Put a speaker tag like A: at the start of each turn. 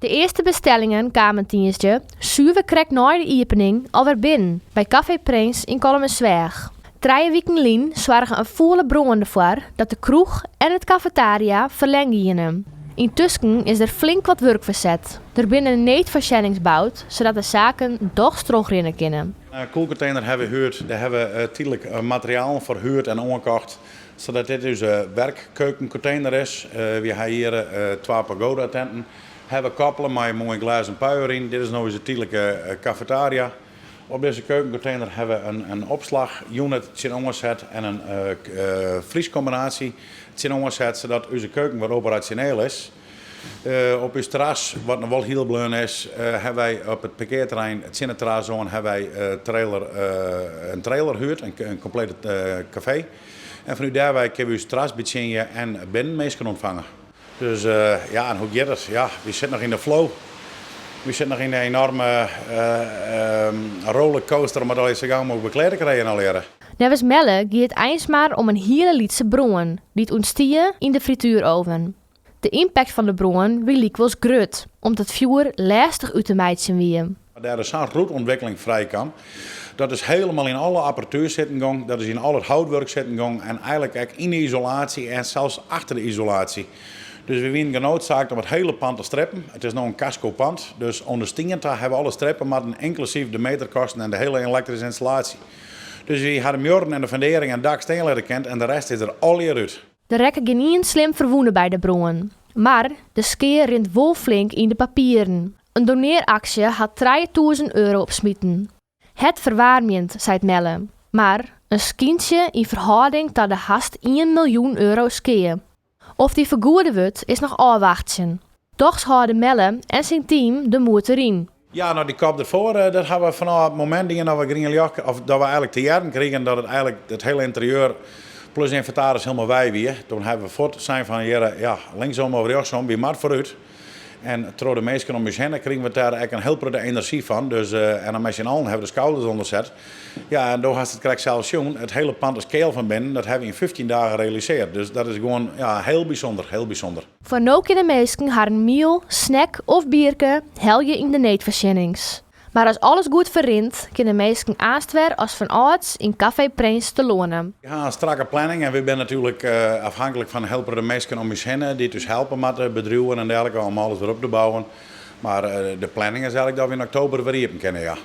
A: De eerste bestellingen kwamen tiensje, zuiver krek na de opening alweer binnen bij Café Prins in Kolmensweg. 3 weken lang zorgen een volle bron ervoor dat de kroeg en het cafetaria verlengen. Intussen is er flink wat werk verzet. Er binnen een neetverzenning bouwd, zodat de zaken toch stroogrinnen kunnen.
B: Een koelcontainer hebben we gehuurd, daar hebben we tijdelijk materiaal voor gehuurd en omgekocht. Zodat dit dus een werkkeukencontainer is. We hebben hier 2 pagoda-tenten. Hebben koppelen met een mooie glazen puier in. Dit is nou eens een tijdelijke cafetaria. Op deze keukencontainer hebben we een opslagunit omgezet en een vriescombinatie omgezet, zodat onze keuken weer operationeel is. Op ons terras, wat nog wel heel belangrijk is, hebben wij op het parkeerterrein, het Zinnenterrazone, hebben wij een trailer gehuurd, een complete café. En vanuit daarbij kunnen we ons terras bedienen en binnen mensen ontvangen. Dus ja, en hoe gaat het? Ja, we zitten nog in de flow. We zitten nog in een enorme rollercoaster, maar dat je zo gauw mogelijk bekleed krijgen al leren.
A: Nevens Melle gaat het eens maar om een hele lietse bron, die het ontstieën in de frituuroven. De impact van de bron wil ik wel grut, omdat het vuur lastig uit te meidsen wie.
B: Daar is zo'n roetontwikkeling vrij kan. Dat is helemaal in alle apparatuur zitten gang, dat is in al het houtwerk zitten gang en eigenlijk ook in de isolatie en zelfs achter de isolatie. Dus we zijn genoodzaakt om het hele pand te streppen. Het is nu een casco-pand, dus onderstingend hebben we alle streppen, maar inclusief de meterkosten en de hele elektrische installatie. Dus we hadden muren en de fundering en dak steen leren kent en de rest is er al hier uit.
A: De rekken gaan niet slim verwoenen bij de bron. Maar de skeer rint wel flink in de papieren. Een doneeractie had 3000 euro opsmieten. Het verwarmend, zei Melle. Maar een skintje in verhouding tot de haast 1 miljoen euro skeer. Of die vergoeden wordt, is nog afwachten. Toch houden Melle en zijn team de moed erin.
B: Ja, nou die kop ervoor, dat hebben we vanaf het moment dat we Greenljak, of dat we eigenlijk te jaren kregen dat het eigenlijk het hele interieur plus inventaris helemaal wij weer. Toen hebben we voort zijn van ja, linksom of rechtsom, wie maar vooruit. En door de mensen om ons heen kregen we daar eigenlijk een heel grote energie van. Dus, en dan met z'n allen hebben we de schouders onderzet. Ja, en door had het krijg zelfs jong. Het hele pand is keel van binnen. Dat hebben we in 15 dagen gerealiseerd. Dus dat is gewoon ja, heel bijzonder, heel bijzonder.
A: Voor nu kunnen mensen haar een meal, snack of bierke hel je in de neetversinnings. Maar als alles goed verrint, kunnen mensen aanstwer als van ouds in Café Prins te lonen.
B: We gaan een strakke planning en we zijn natuurlijk afhankelijk van helpen de mensen om ons heen. Die dus helpen met de bedrijven en dergelijke om alles weer op te bouwen. Maar de planning is eigenlijk dat we in oktober weer open kunnen, ja.